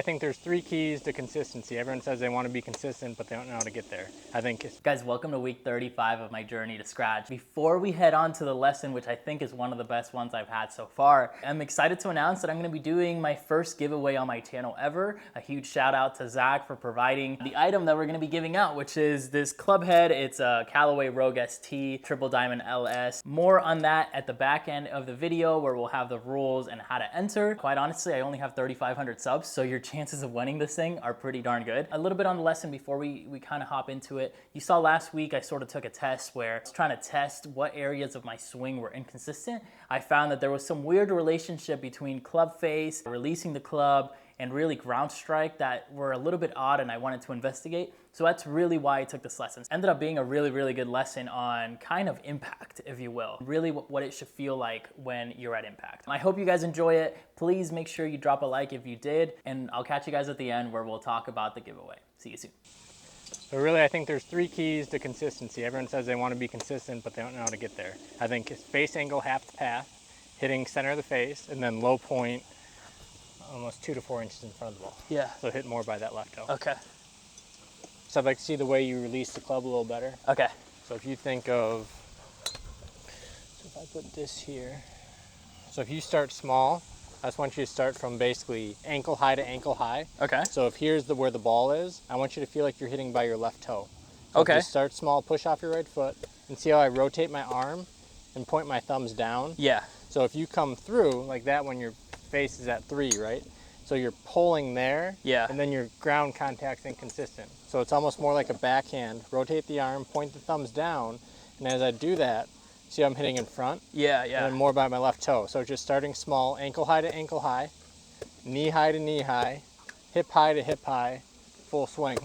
think there's 3 keys to consistency. Everyone says they want to be consistent, but they don't know how to get there. I think Guys, welcome to week 35 of my journey to scratch. Before we head on to the lesson, which I think is one of the best ones I've had so far, I'm excited to announce that I'm going to be doing my first giveaway on my channel ever. A huge shout out to Zach for providing the item that we're going to be giving out, which is this club head. It's a Callaway Rogue ST Triple Diamond LS. More on that at the back end of the video, where we'll have the rules and how to enter. Quite honestly, I only have 3,500 subs, so your chances of winning this thing are pretty darn good. A little bit on the lesson before we kind of hop into it. You saw last week I sort of took a test where I was trying to test what areas of my swing were inconsistent. I found that there was some weird relationship between club face, releasing the club, and really ground strike that were a little bit odd, and I wanted to investigate. So that's really why I took this lesson. Ended up being a really good lesson on kind of impact, if you will. Really what it should feel like when you're at impact. I hope you guys enjoy it. Please make sure you drop a like if you did, and I'll catch you guys at the end where we'll talk about the giveaway. See you soon. So really, I think there's 3 keys to consistency. Everyone says they want to be consistent, but they don't know how to get there. I think it's face angle, half the path, hitting center of the face, and then low point, almost 2 to 4 inches in front of the ball. Yeah. So hit more by that left toe. Okay. So I'd like to see the way you release the club a little better. Okay. So if you think of, so if I put this here, so if you start small, I just want you to start from basically ankle high to ankle high. Okay. So if here's where the ball is, I want you to feel like you're hitting by your left toe. So Okay. just start small, push off your right foot, and see how I rotate my arm and point my thumbs down. Yeah. So if you come through like that when your face is at 3, right? So you're pulling there, Yeah. and then your ground contact's inconsistent. So it's almost more like a backhand. Rotate the arm, point the thumbs down, and as I do that, see how I'm hitting in front? Yeah. And then more by my left toe. So just starting small, ankle high to ankle high, knee high to knee high, hip high to hip high, full swing.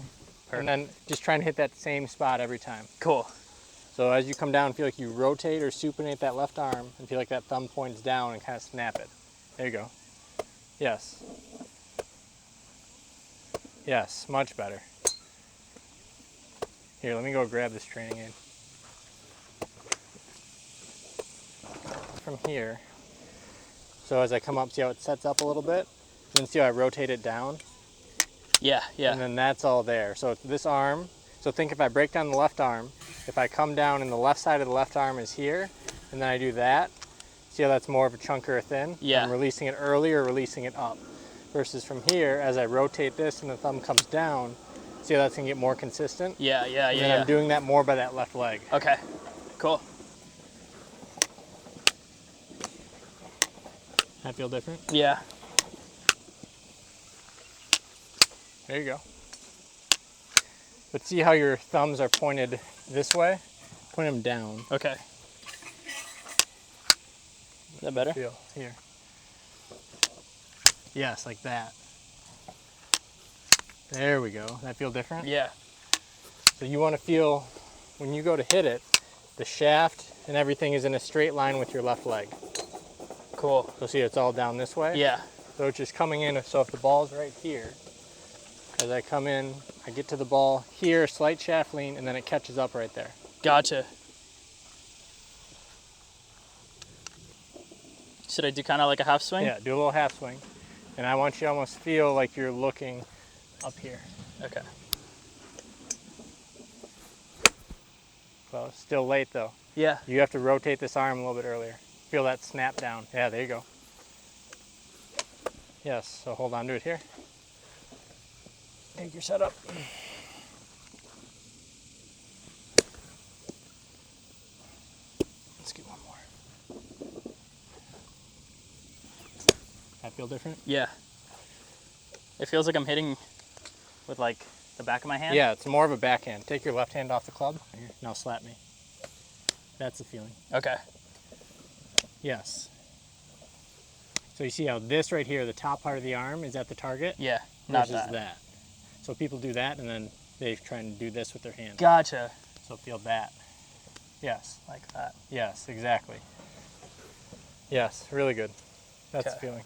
Perfect. And then just trying to hit that same spot every time. Cool. So as you come down, feel like you rotate or supinate that left arm and feel like that thumb points down and kind of snap it. There you go. Yes. Yes, much better. Here, let me go grab this training aid. From here, so as I come up, see how it sets up a little bit? And then see how I rotate it down? Yeah. And then that's all there. So it's this arm, so think if I break down the left arm, if I come down and the left side of the left arm is here, and then I do that, see how that's more of a chunk or a thin? Yeah. I'm releasing it early or releasing it up. Versus from here, as I rotate this and the thumb comes down, see how that's gonna get more consistent? Yeah. And then I'm doing that more by that left leg. Okay. Cool. That feel different? Yeah. There you go. But see how your thumbs are pointed this way? Point them down. Okay. Is that better? Feel here. Yes, like that. There we go. That feel different? Yeah. So you want to feel, when you go to hit it, the shaft and everything is in a straight line with your left leg. Cool. So see, it's all down this way? Yeah. So it's just coming in, so if the ball's right here, as I come in, I get to the ball here, slight shaft lean, and then it catches up right there. Gotcha. Should I do kind of like a half swing? Yeah, do a little half swing. And I want you to almost feel like you're looking up here. Okay. Well, it's still late though. Yeah. You have to rotate this arm a little bit earlier. Feel that snap down. Yeah, there you go. Yes, so hold on to it here. Take your setup. Let's get one more. That feel different? Yeah. It feels like I'm hitting with like the back of my hand. Yeah, it's more of a backhand. Take your left hand off the club. Here, now slap me. That's the feeling. Okay. Yes. So you see how this right here, the top part of the arm, is at the target? Yeah, not versus that. So people do that and then they try and do this with their hand. Gotcha. So feel that. Yes. Like that. Yes, exactly. Yes, really good. That's Okay. the feeling.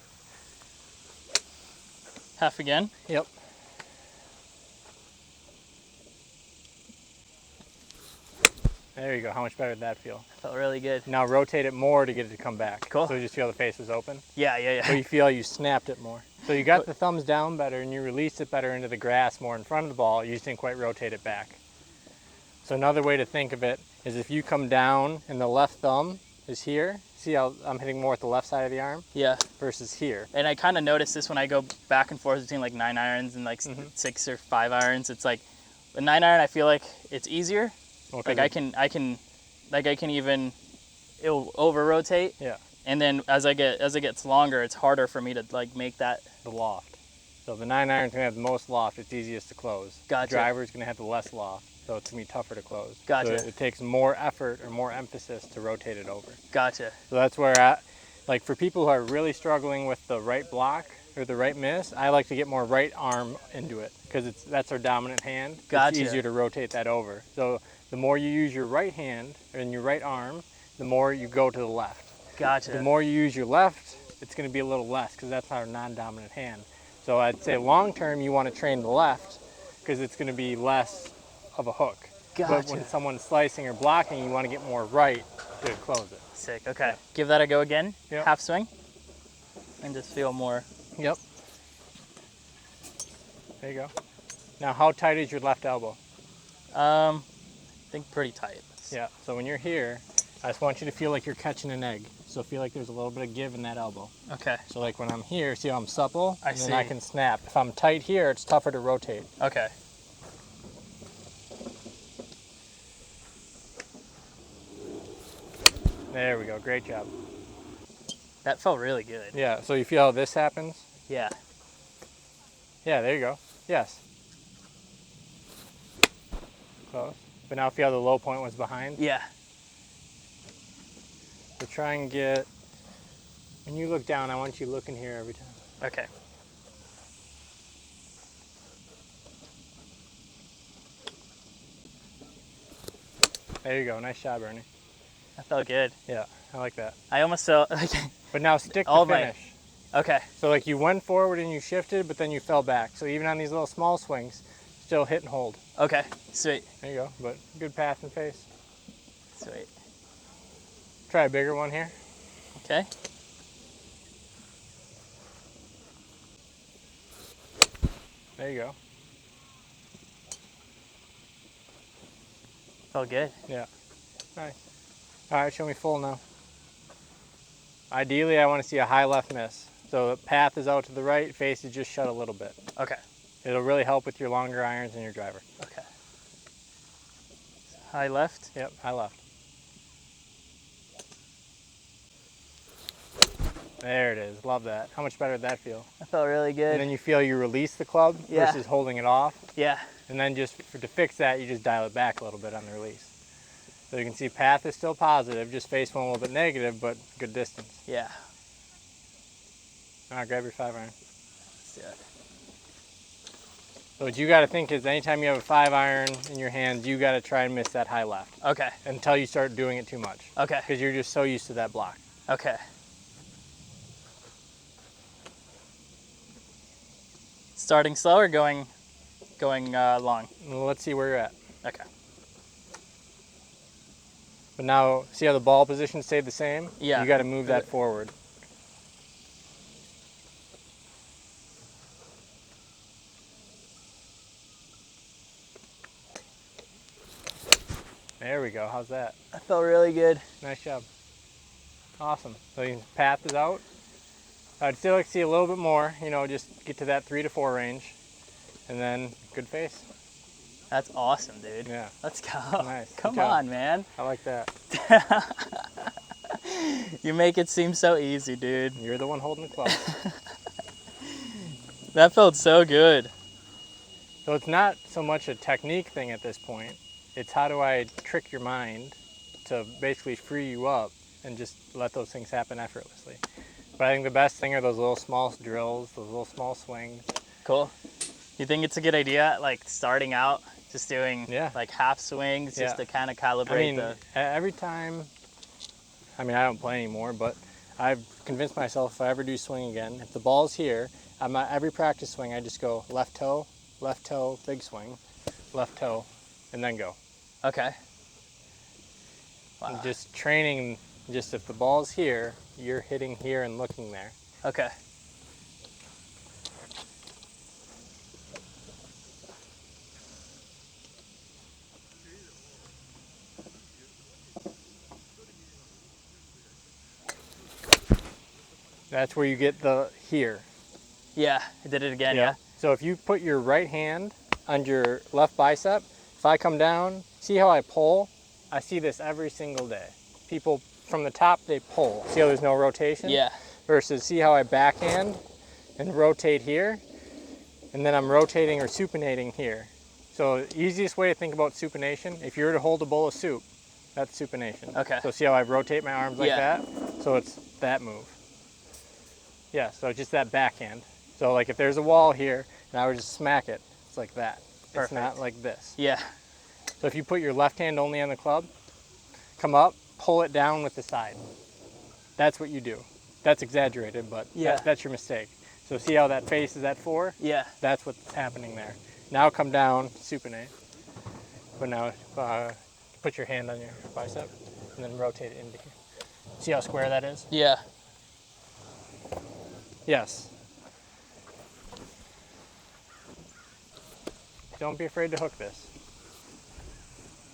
Half again. Yep. There you go. How much better did that feel? Felt really good. Now rotate it more to get it to come back. Cool. So you just feel the face is open. Yeah. So you feel you snapped it more. So you got the thumbs down better and you released it better into the grass more in front of the ball. You just didn't quite rotate it back. So another way to think of it is if you come down and the left thumb is here, see how I'm hitting more with the left side of the arm? Yeah. Versus here. And I kind of notice this when I go back and forth between like 9 irons and like 6 or 5 irons. It's like the 9 iron, I feel like it's easier. Like I can even, it'll over rotate. Yeah. And then as it gets longer, it's harder for me to like make that. The loft. So the 9 iron's gonna have the most loft, it's easiest to close. Gotcha. The driver's gonna have the less loft, so it's gonna be tougher to close. Gotcha. So it takes more effort or more emphasis to rotate it over. Gotcha. So that's where, like for people who are really struggling with the right block or the right miss, I like to get more right arm into it because that's our dominant hand. Gotcha. It's easier to rotate that over. So the more you use your right hand and your right arm, the more you go to the left. Gotcha. The more you use your left, it's going to be a little less because that's our non-dominant hand. So I'd say long term you want to train the left because it's going to be less of a hook. Gotcha. But when someone's slicing or blocking, you want to get more right to close it. Sick. Okay. Give that a go again. Yep. Half swing. And just feel more. Yep. There you go. Now, how tight is your left elbow? I think pretty tight. Yeah. So when you're here, I just want you to feel like you're catching an egg. So feel like there's a little bit of give in that elbow. Okay. So like when I'm here, see how I'm supple? I and see. then I can snap. If I'm tight here, it's tougher to rotate. Okay. There we go. Great job. That felt really good. Yeah. So you feel how this happens? Yeah. Yeah. There you go. Yes. Close. But now feel how the low point was behind? Yeah. So try and get, when you look down, I want you looking here every time. Okay. There you go. Nice shot, Bernie. That felt good. Yeah, I like that. I almost felt like. But now stick All to my- finish. Okay. So like you went forward and you shifted, but then you fell back. So even on these little small swings, still hit and hold. Okay. Sweet. There you go. But good path and face. Sweet. Try a bigger one here. Okay. There you go. Felt good. Yeah. Nice. All right, show me full now. Ideally, I want to see a high left miss. So the path is out to the right, face is just shut a little bit. Okay. It'll really help with your longer irons and your driver. Okay. High left. Yep, high left. There it is. Love that. How much better did that feel? That felt really good. And then you feel you release the club Yeah. versus holding it off. Yeah. And then just to fix that, you just dial it back a little bit on the release. So you can see path is still positive, just face one a little bit negative, but good distance. Yeah. All right, grab your 5 iron. Let's do it. So what you got to think is anytime you have a 5 iron in your hands, you got to try and miss that high left Okay. until you start doing it too much. Okay. Because you're just so used to that block. Okay. Starting slow or going long? Well, let's see where you're at. Okay. But now, see how the ball position stayed the same? Yeah. You got to move that forward. There we go. How's that? That felt really good. Nice job. Awesome. So your path is out. I'd still like to see a little bit more, just get to that 3 to 4 range. And then good face. That's awesome, dude. Yeah. Let's go. Nice. Come Good job. on, man. I like that. You make it seem so easy, dude. You're the one holding the club. That felt so good. So it's not so much a technique thing at this point. It's how do I trick your mind to basically free you up and just let those things happen effortlessly. But I think the best thing are those little small drills, those little small swings. Cool. You think it's a good idea, like starting out, just doing like half swings just to kind of calibrate every time, I don't play anymore, but I've convinced myself if I ever do swing again, if the ball's here, every practice swing I just go left toe, big swing, left toe, and then go. Okay. Wow. And just training, just if the ball's here, you're hitting here and looking there. Okay. That's where you get the here. Yeah, I did it again, yeah. So if you put your right hand on your left bicep, if I come down, see how I pull? I see this every single day. People from the top, they pull. See how there's no rotation? Yeah. Versus see how I backhand and rotate here, and then I'm rotating or supinating here. So the easiest way to think about supination, if you were to hold a bowl of soup, that's supination. Okay. So see how I rotate my arms like Yeah. that? So it's that move. Yeah, so just that backhand. So like if there's a wall here and I would just smack it, it's like that. Perfect. It's not like this. Yeah. So if you put your left hand only on the club, come up, pull it down with the side. That's what you do. That's exaggerated, but Yeah. that's your mistake. So see how that face is at 4? Yeah. That's what's happening there. Now come down, supinate. But now put your hand on your bicep and then rotate it into here. See how square that is? Yeah. Yes. Don't be afraid to hook this.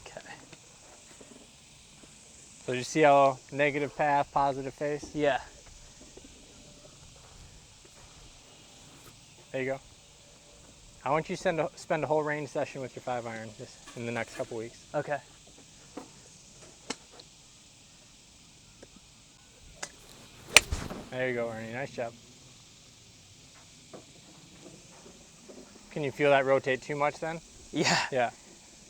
Okay. So you see how negative path, positive face? Yeah. There you go. I want you to spend a whole range session with your 5-iron just in the next couple weeks. Okay. There you go, Ernie. Nice job. Can you feel that rotate too much then? Yeah. Yeah.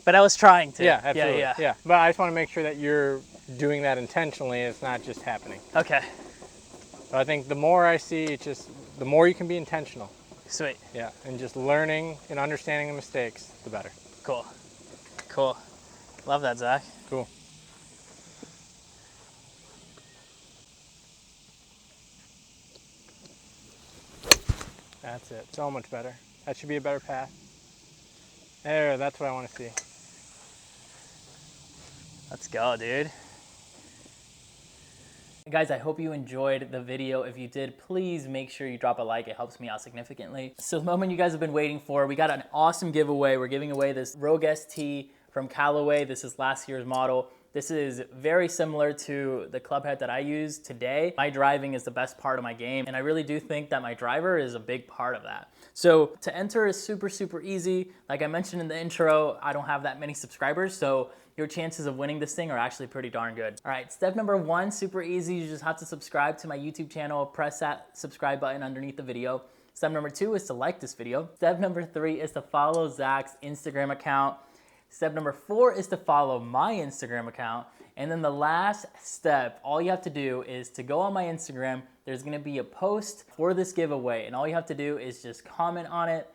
But I was trying to. Yeah, absolutely. Yeah. But I just want to make sure that you're doing that intentionally. It's not just happening. Okay. So I think the more I see, it's just the more you can be intentional. Sweet. Yeah, and just learning and understanding the mistakes, the better. Cool. Cool. Love that, Zach. Cool. That's it. So much better. That should be a better path. There, that's what I want to see. Let's go, dude. Guys, I hope you enjoyed the video. If you did, please make sure you drop a like. It helps me out significantly. So the moment you guys have been waiting for, we got an awesome giveaway. We're giving away this Rogue ST from Callaway. This is last year's model. This is very similar to the club head that I use today. My driving is the best part of my game, and I really do think that my driver is a big part of that. So to enter is super, super easy. Like I mentioned in the intro, I don't have that many subscribers, so your chances of winning this thing are actually pretty darn good. All right, step number 1, super easy. You just have to subscribe to my YouTube channel. Press that subscribe button underneath the video. Step number 2 is to like this video. Step number 3 is to follow Zach's Instagram account. Step number 4 is to follow my Instagram account. And then the last step, all you have to do is to go on my Instagram. There's gonna be a post for this giveaway, and all you have to do is just comment on it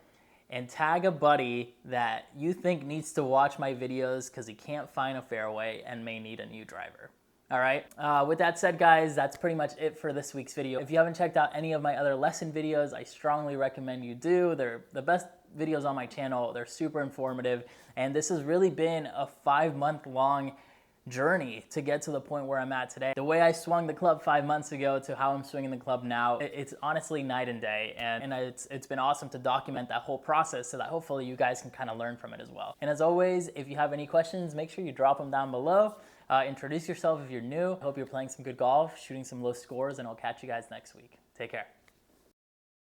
and tag a buddy that you think needs to watch my videos because he can't find a fairway and may need a new driver. All right, with that said, guys, that's pretty much it for this week's video. If you haven't checked out any of my other lesson videos, I strongly recommend you do. They're the best videos on my channel. They're super informative, and this has really been a 5-month-long journey to get to the point where I'm at today. The way I swung the club 5 months ago to how I'm swinging the club now, it's honestly night and day, and it's been awesome to document that whole process so that hopefully you guys can kind of learn from it as well. And as always, if you have any questions, make sure you drop them down below. Introduce yourself if you're new. I hope you're playing some good golf, shooting some low scores, and I'll catch you guys next week. Take care.